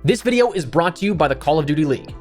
This video is brought to you by the Call of Duty League.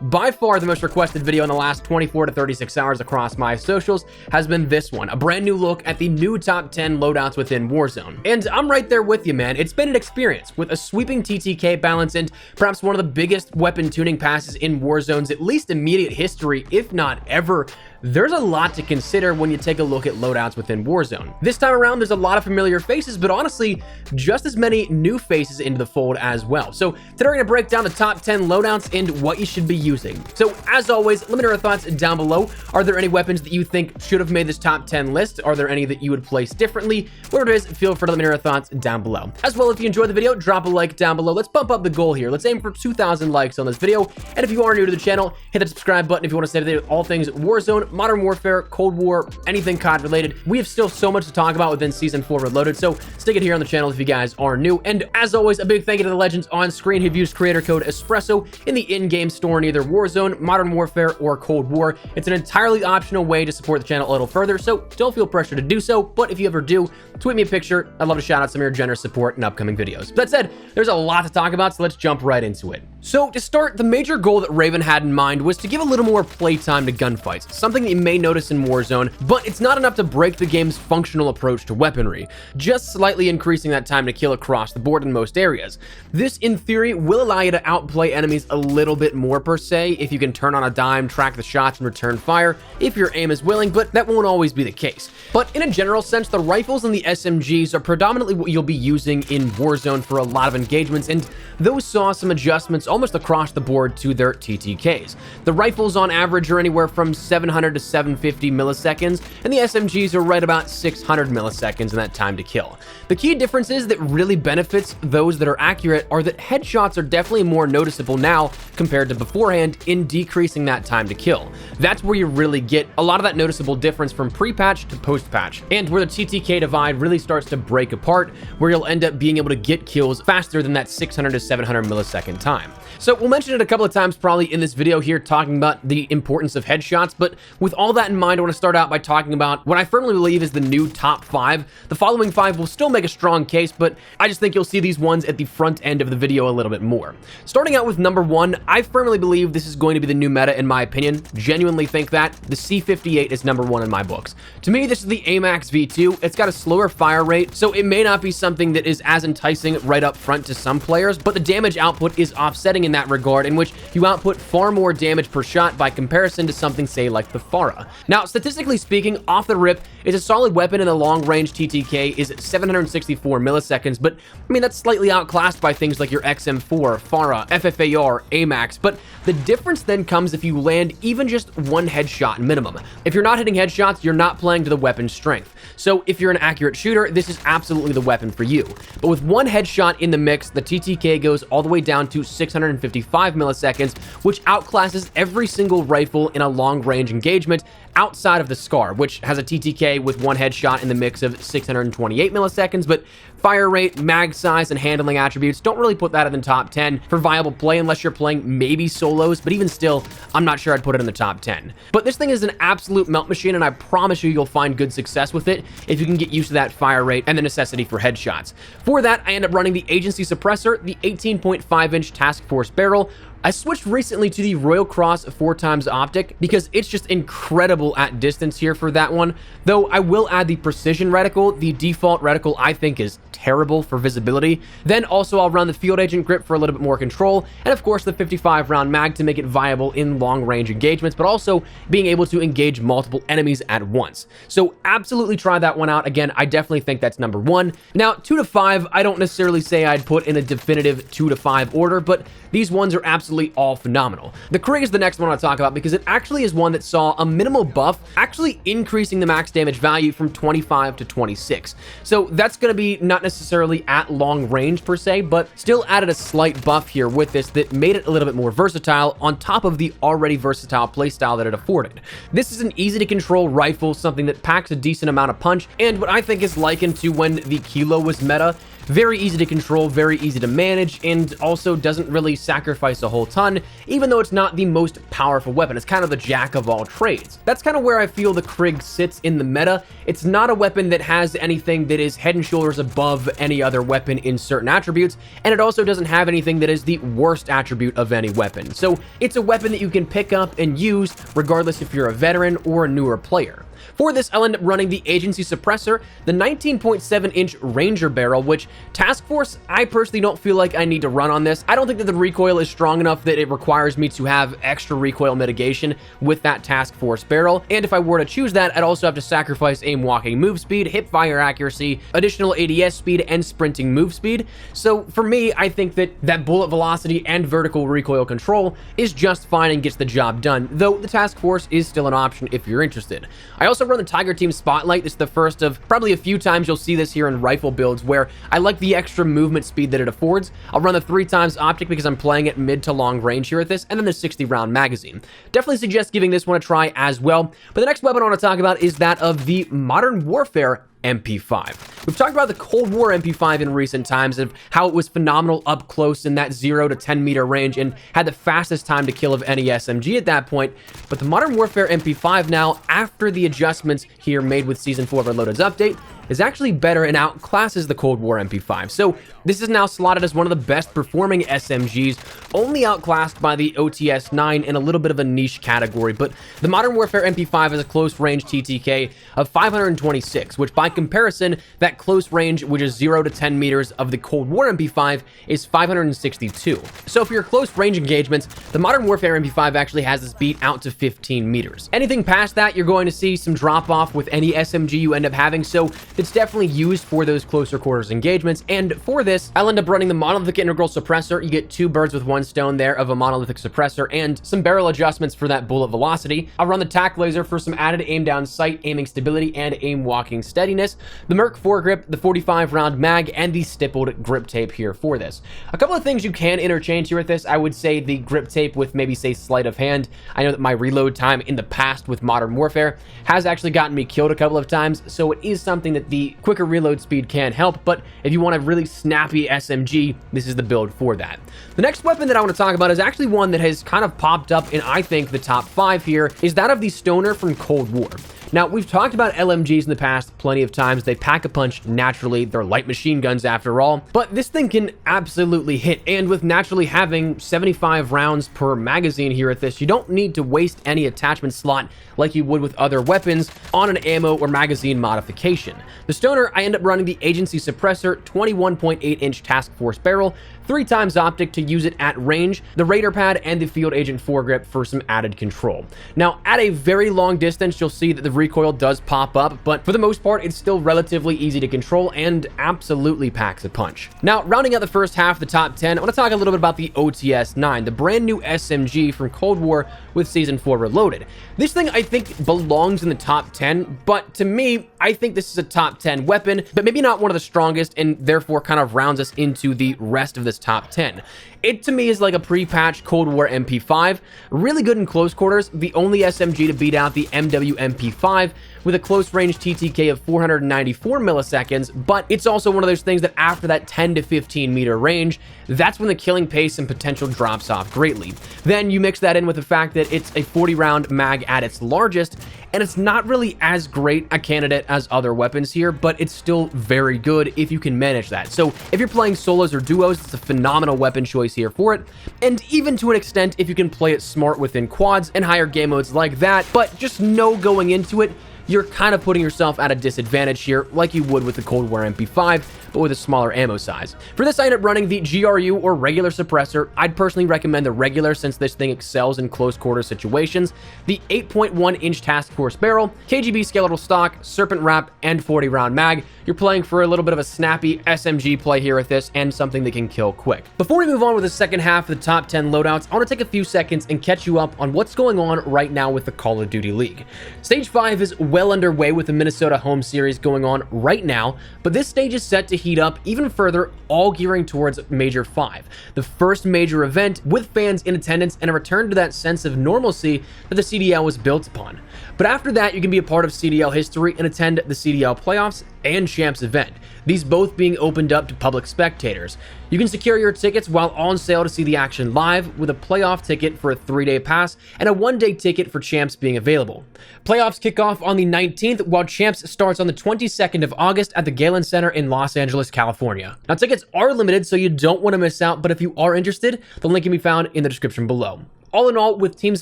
By far the most requested video in the last 24 to 36 hours across my socials has been this one, a brand new look at the new top 10 loadouts within Warzone. And I'm right there with you, man. It's been an experience with a sweeping TTK balance and perhaps one of the biggest weapon tuning passes in Warzone's at least immediate history, if not ever. There's a lot to consider when you take a look at loadouts within Warzone. This time around, there's a lot of familiar faces, but honestly, just as many new faces into the fold as well. So today we're gonna break down the top 10 loadouts and what you should be using. So as always, let me know your thoughts down below. Are there any weapons that you think should have made this top 10 list? Are there any that you would place differently? Whatever it is, feel free to let me know your thoughts down below. As well, if you enjoyed the video, drop a like down below. Let's bump up the goal here. Let's aim for 2,000 likes on this video. And if you are new to the channel, hit the subscribe button if you want to stay up to date with all things Warzone, Modern Warfare, Cold War, anything COD related. We have still so much to talk about within Season 4 Reloaded, so stick it here on the channel if you guys are new. And as always, a big thank you to the legends on screen who've used creator code ESPRESSO in the in-game store in either Warzone, Modern Warfare, or Cold War. It's an entirely optional way to support the channel a little further, so don't feel pressure to do so, but if you ever do, tweet me a picture. I'd love to shout out some of your generous support in upcoming videos. That said, there's a lot to talk about, so let's jump right into it. So to start, the major goal that Raven had in mind was to give a little more playtime to gunfights, something that you may notice in Warzone, but it's not enough to break the game's functional approach to weaponry, just slightly increasing that time to kill across the board in most areas. This, in theory, will allow you to outplay enemies a little bit more per se, if you can turn on a dime, track the shots, and return fire, if your aim is willing, but that won't always be the case. But in a general sense, the rifles and the SMGs are predominantly what you'll be using in Warzone for a lot of engagements, and those saw some adjustments almost across the board to their TTKs. The rifles on average are anywhere from 700 to 750 milliseconds, and the SMGs are right about 600 milliseconds in that time to kill. The key differences that really benefits those that are accurate are that headshots are definitely more noticeable now compared to beforehand in decreasing that time to kill. That's where you really get a lot of that noticeable difference from pre-patch to post-patch, and where the TTK divide really starts to break apart, where you'll end up being able to get kills faster than that 600 to 700 millisecond time. So we'll mention it a couple of times probably in this video here, talking about the importance of headshots, but with all that in mind, I want to start out by talking about what I firmly believe is the new top 5. The following 5 will still make a strong case, but I just think you'll see these ones at the front end of the video a little bit more. Starting out with number 1, I firmly believe this is going to be the new meta in my opinion. Genuinely think that. The C58 is number 1 in my books. To me, this is the AMAX V2. It's got a slower fire rate, so it may not be something that is as enticing right up front to some players, but the damage output is offsetting in that regard, in which you output far more damage per shot by comparison to something, say, like the Farah. Now, statistically speaking, off the rip, it's a solid weapon, and the long-range TTK is 764 milliseconds, but I mean, that's slightly outclassed by things like your XM4, Farah, FFAR, AMAX, but the difference then comes if you land even just one headshot minimum. If you're not hitting headshots, you're not playing to the weapon's strength. So if you're an accurate shooter, this is absolutely the weapon for you. But with one headshot in the mix, the TTK goes all the way down to 655 milliseconds, which outclasses every single rifle in a long-range engagement outside of the Scar, which has a TTK with one headshot in the mix of 628 milliseconds, but fire rate, mag size, and handling attributes don't really put that in the top 10 for viable play unless you're playing maybe solos, but even still, I'm not sure I'd put it in the top 10. But this thing is an absolute melt machine, and I promise you'll find good success with it if you can get used to that fire rate and the necessity for headshots. For that, I end up running the Agency Suppressor, the 18.5-inch Task Force barrel. I switched recently to the Royal Cross 4x optic because it's just incredible at distance here for that one, though I will add the precision reticle. The default reticle I think is terrible for visibility. Then also I'll run the Field Agent grip for a little bit more control, and of course the 55 round mag to make it viable in long range engagements, but also being able to engage multiple enemies at once. So absolutely try that one out. Again, I definitely think that's number 1. Now 2 to 5, I don't necessarily say I'd put in a definitive 2 to 5 order, but these ones are absolutely all phenomenal. The Krig is the next one I'll talk about because it actually is one that saw a minimal buff, actually increasing the max damage value from 25 to 26. So that's going to be not necessarily at long range per se, but still added a slight buff here with this that made it a little bit more versatile on top of the already versatile playstyle that it afforded. This is an easy to control rifle, something that packs a decent amount of punch, and what I think is likened to when the Kilo was meta. Very easy to control, very easy to manage, and also doesn't really sacrifice a whole full ton, even though it's not the most powerful weapon. It's kind of the jack of all trades. That's kind of where I feel the Krig sits in the meta. It's not a weapon that has anything that is head and shoulders above any other weapon in certain attributes, and it also doesn't have anything that is the worst attribute of any weapon. So it's a weapon that you can pick up and use regardless if you're a veteran or a newer player. For this, I'll end up running the Agency Suppressor, the 19.7-inch Ranger barrel, which Task Force, I personally don't feel like I need to run on this. I don't think that the recoil is strong enough that it requires me to have extra recoil mitigation with that Task Force barrel, and if I were to choose that, I'd also have to sacrifice aim walking move speed, hip fire accuracy, additional ADS speed, and sprinting move speed. So for me, I think that bullet velocity and vertical recoil control is just fine and gets the job done, though the Task Force is still an option if you're interested. I also run the Tiger Team Spotlight. This is the first of probably a few times you'll see this here in rifle builds where I like the extra movement speed that it affords. I'll run the 3x optic because I'm playing at mid to long range here with this, and then the 60-round magazine. Definitely suggest giving this one a try as well. But the next weapon I want to talk about is that of the Modern Warfare MP5. We've talked about the Cold War MP5 in recent times of how it was phenomenal up close in that 0 to 10 meter range and had the fastest time to kill of any SMG at that point. But the Modern Warfare MP5 now, after the adjustments here made with Season 4 of our Loadouts update, is actually better and outclasses the Cold War MP5. So this is now slotted as one of the best performing SMGs, only outclassed by the OTS-9 in a little bit of a niche category. But the Modern Warfare MP5 has a close range TTK of 526, which by comparison, that close range, which is 0 to 10 meters of the Cold War MP5, is 562. So for your close range engagements, the Modern Warfare MP5 actually has this beat out to 15 meters. Anything past that, you're going to see some drop off with any SMG you end up having, so it's definitely used for those closer quarters engagements. And for this, I'll end up running the Monolithic Integral Suppressor. You get 2 birds with 1 stone there of a Monolithic Suppressor and some barrel adjustments for that bullet velocity. I'll run the TAC Laser for some added aim down sight, aiming stability, and aim walking steadiness. The Merc foregrip, the 45-round mag, and the stippled grip tape here for this. A couple of things you can interchange here with this. I would say the grip tape with maybe say sleight of hand. I know that my reload time in the past with Modern Warfare has actually gotten me killed a couple of times, so it is something that the quicker reload speed can help, but if you want a really snappy SMG, this is the build for that. The next weapon that I want to talk about is actually one that has kind of popped up in, I think, the top 5 here, is that of the Stoner from Cold War. Now, we've talked about LMGs in the past plenty of times. They pack a punch naturally. They're light machine guns after all. But this thing can absolutely hit. And with naturally having 75 rounds per magazine here at this, you don't need to waste any attachment slot like you would with other weapons on an ammo or magazine modification. The Stoner, I end up running the Agency Suppressor 21.8-inch Task Force barrel, 3x optic to use it at range, the Raider pad, and the Field Agent foregrip for some added control. Now, at a very long distance, you'll see that the recoil does pop up, but for the most part, it's still relatively easy to control and absolutely packs a punch. Now, rounding out the first half of the top 10, I want to talk a little bit about the OTS-9, the brand new SMG from Cold War with Season 4 Reloaded. This thing, I think, belongs in the top 10, but to me, I think this is a top 10 weapon, but maybe not one of the strongest, and therefore kind of rounds us into the rest of this top 10. It, to me, is like a pre-patched Cold War MP5, really good in close quarters, the only SMG to beat out the MW MP5 with a close range TTK of 494 milliseconds, but it's also one of those things that after that 10 to 15 meter range, that's when the killing pace and potential drops off greatly. Then you mix that in with the fact that it's a 40-round mag at its largest, and it's not really as great a candidate as other weapons here, but it's still very good if you can manage that. So if you're playing solos or duos, it's a phenomenal weapon choice here for it, and even to an extent if you can play it smart within quads and higher game modes like that, but just know going into it, you're kind of putting yourself at a disadvantage here, like you would with the Cold War MP5, but with a smaller ammo size. For this, I end up running the GRU or regular suppressor. I'd personally recommend the regular since this thing excels in close quarter situations. The 8.1-inch Task Force barrel, KGB skeletal stock, serpent wrap, and 40-round mag. You're playing for a little bit of a snappy SMG play here with this and something that can kill quick. Before we move on with the second half of the top 10 loadouts, I want to take a few seconds and catch you up on what's going on right now with the Call of Duty League. Stage 5 is well underway with the Minnesota home series going on right now, but this stage is set to heat up even further, all gearing towards Major 5, the first major event with fans in attendance and a return to that sense of normalcy that the CDL was built upon. But after that, you can be a part of CDL history and attend the CDL playoffs and Champs event, these both being opened up to public spectators. You can secure your tickets while on sale to see the action live, with a playoff ticket for a 3-day pass and a 1-day ticket for Champs being available. Playoffs kick off on the 19th, while Champs starts on the 22nd of August at the Galen Center in Los Angeles, California. Now, tickets are limited, so you don't want to miss out, but if you are interested, the link can be found in the description below. All in all, with teams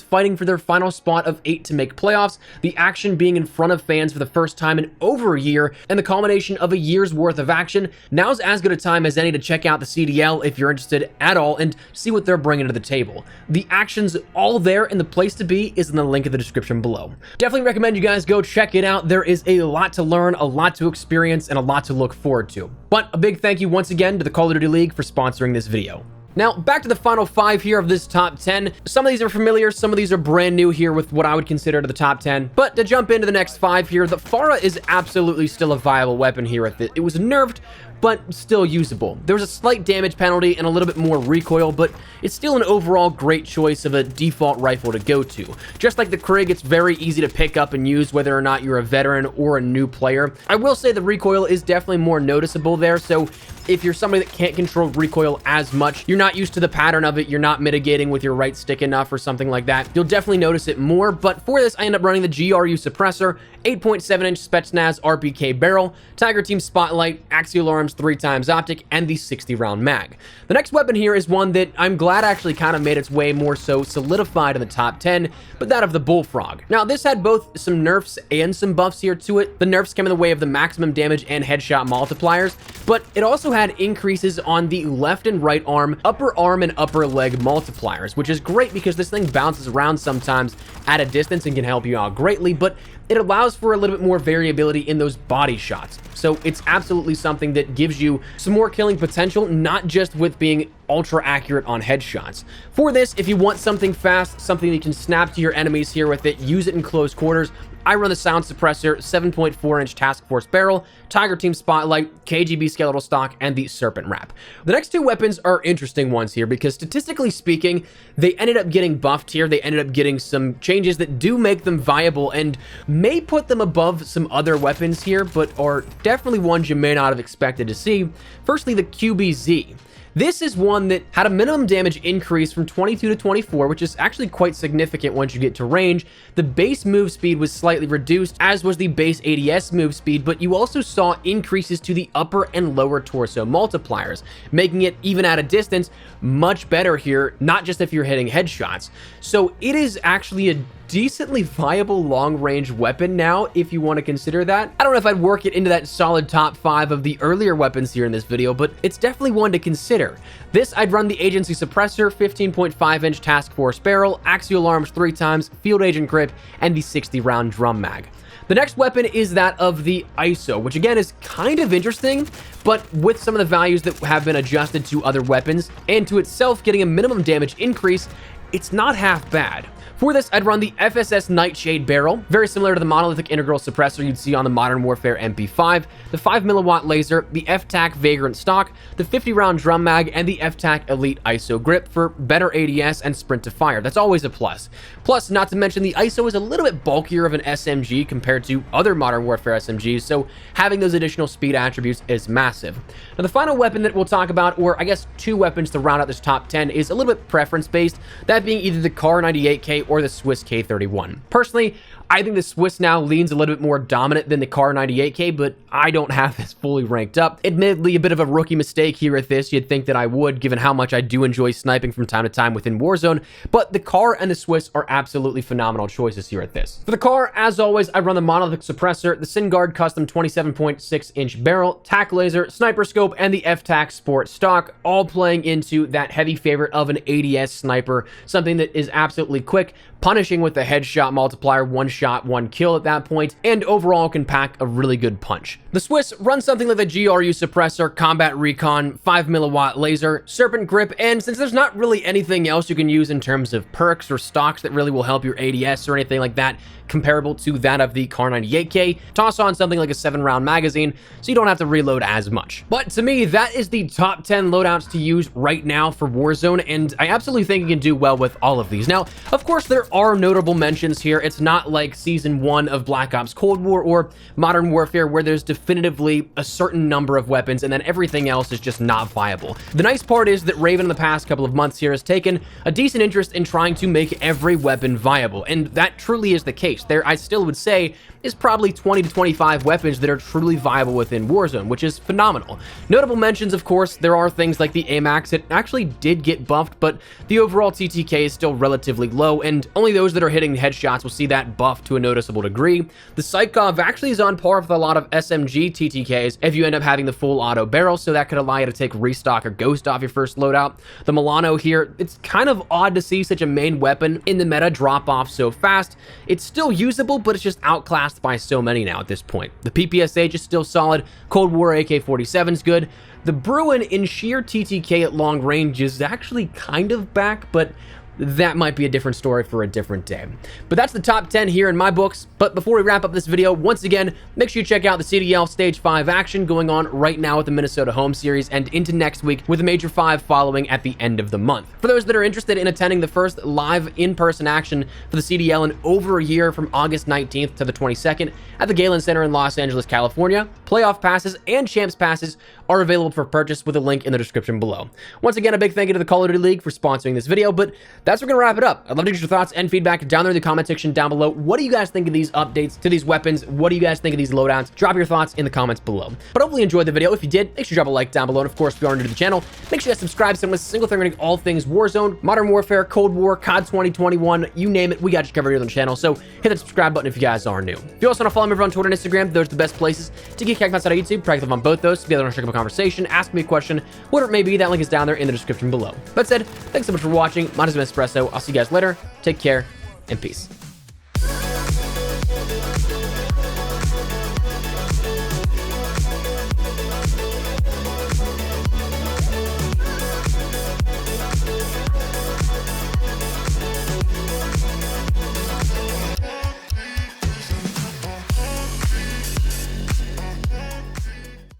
fighting for their final spot of 8 to make playoffs, the action being in front of fans for the first time in over a year, and the culmination of a year's worth of action, now's as good a time as any to check out the CDL if you're interested at all and see what they're bringing to the table. The action's all there, and the place to be is in the link in the description below. Definitely recommend you guys go check it out. There is a lot to learn, a lot to experience, and a lot to look forward to. But a big thank you once again to the Call of Duty League for sponsoring this video. Now, back to the final 5 here of this top 10. Some of these are familiar, some of these are brand new here with what I would consider to the top 10. But to jump into the next 5 here, the FARA is absolutely still a viable weapon here. It was nerfed, but still usable. There was a slight damage penalty and a little bit more recoil, but it's still an overall great choice of a default rifle to go to. Just like the Krig, it's very easy to pick up and use whether or not you're a veteran or a new player. I will say the recoil is definitely more noticeable there, so if you're somebody that can't control recoil as much, you're not used to the pattern of it, you're not mitigating with your right stick enough or something like that, you'll definitely notice it more. But for this, I end up running the GRU suppressor, 8.7-inch Spetsnaz RPK barrel, Tiger Team Spotlight, axial arms, 3x optic, and the 60-round mag. The next weapon here is one that I'm glad actually kind of made its way more so solidified in the top 10, but that of the Bullfrog. Now, this had both some nerfs and some buffs here to it. The nerfs came in the way of the maximum damage and headshot multipliers, but it also had increases on the left and right arm, upper arm, and upper leg multipliers, which is great because this thing bounces around sometimes at a distance and can help you out greatly, but it allows for a little bit more variability in those body shots. So it's absolutely something that gives you some more killing potential, not just with being ultra accurate on headshots. For this, if you want something fast, something you can snap to your enemies here with it, use it in close quarters, I run the Sound Suppressor, 7.4-inch Task Force barrel, Tiger Team Spotlight, KGB skeletal stock, and the Serpent Wrap. The next 2 weapons are interesting ones here because statistically speaking, they ended up getting buffed here. They ended up getting some changes that do make them viable and may put them above some other weapons here, but are definitely ones you may not have expected to see. Firstly, the QBZ. This is one that had a minimum damage increase from 22 to 24, which is actually quite significant once you get to range. The base move speed was slightly reduced, as was the base ADS move speed, but you also saw increases to the upper and lower torso multipliers, making it, even at a distance, much better here, not just if you're hitting headshots. So it is actually a decently viable long-range weapon now, if you want to consider that. I don't know if I'd work it into that solid top 5 of the earlier weapons here in this video, but it's definitely one to consider. This, I'd run the Agency Suppressor, 15.5-inch Task Force barrel, axial arms 3x, field agent grip, and the 60-round drum mag. The next weapon is that of the ISO, which again is kind of interesting, but with some of the values that have been adjusted to other weapons, and to itself getting a minimum damage increase, it's not half bad. For this, I'd run the FSS Nightshade barrel, very similar to the monolithic integral suppressor you'd see on the Modern Warfare MP5, the 5mm laser, the F-Tac Vagrant stock, the 50-round drum mag, and the F-Tac Elite ISO grip for better ADS and sprint to fire. That's always a plus. Plus, not to mention, the ISO is a little bit bulkier of an SMG compared to other Modern Warfare SMGs, so having those additional speed attributes is massive. Now, the final weapon that we'll talk about, or I guess 2 weapons to round out this top 10, is a little bit preference-based, that being either the Kar 98K or the Swiss K31. Personally, I think the Swiss now leans a little bit more dominant than the Kar 98K, but I don't have this fully ranked up. Admittedly, a bit of a rookie mistake here at this. You'd think that I would, given how much I do enjoy sniping from time to time within Warzone, but the Kar and the Swiss are absolutely phenomenal choices here at this. For the Kar, as always, I run the monolithic suppressor, the SynGuard custom 27.6-inch barrel, tac laser, sniper scope, and the F-Tac Sport stock, all playing into that heavy favorite of an ADS sniper, something that is absolutely quick, punishing with the headshot multiplier, 1 shot, 1 kill at that point, and overall can pack a really good punch. The Swiss runs something like the GRU suppressor, combat recon, 5mm laser, serpent grip, and since there's not really anything else you can use in terms of perks or stocks that really will help your ADS or anything like that comparable to that of the Kar 98K, toss on something like a 7-round magazine so you don't have to reload as much. But to me, that is the top 10 loadouts to use right now for Warzone, and I absolutely think you can do well with all of these. Now, of course, there are notable mentions here. It's not like Season 1 of Black Ops Cold War or Modern Warfare where there's definitively a certain number of weapons and then everything else is just not viable. The nice part is that Raven in the past couple of months here has taken a decent interest in trying to make every weapon viable, and that truly is the case. There, I still would say, is probably 20 to 25 weapons that are truly viable within Warzone, which is phenomenal. Notable mentions, of course, there are things like the AMAX. It actually did get buffed, but the overall TTK is still relatively low, and only those that are hitting headshots will see that buff to a noticeable degree. The Psychov actually is on par with a lot of SMG TTKs if you end up having the full auto barrel, so that could allow you to take restock or ghost off your first loadout. The Milano here, it's kind of odd to see such a main weapon in the meta drop off so fast. It's still usable, but it's just outclassed by so many now at this point. The PPSH is still solid. Cold War AK-47 is good. The Bruin in sheer TTK at long range is actually kind of back, but that might be a different story for a different day. But that's the top 10 here in my books. But before we wrap up this video, once again, make sure you check out the CDL Stage 5 action going on right now with the Minnesota Home Series and into next week with the Major 5 following at the end of the month. For those that are interested in attending the first live in-person action for the CDL in over a year from August 19th to the 22nd at the Galen Center in Los Angeles, California, playoff passes and champs passes are available for purchase with a link in the description below. Once again, a big thank you to the Call of Duty League for sponsoring this video, but that's where we're gonna wrap it up. I'd love to get your thoughts and feedback down there in the comment section down below. What do you guys think of these updates to these weapons? What do you guys think of these loadouts? Drop your thoughts in the comments below. But hopefully you enjoyed the video. If you did, make sure you drop a like down below. And of course, if you are new to the channel, make sure you subscribe so it's a single thing running all things Warzone, Modern Warfare, Cold War, COD 2021, you name it, we got you covered here on the channel. So hit that subscribe button if you guys are new. If you also want to follow me over on Twitter and Instagram, those are the best places to get kicked outside of YouTube. Practice on both those. If you guys want to check up a conversation, ask me a question, whatever it may be, that link is down there in the description below. That said, thanks so much for watching. My name is Espresso. I'll see you guys later. Take care and peace.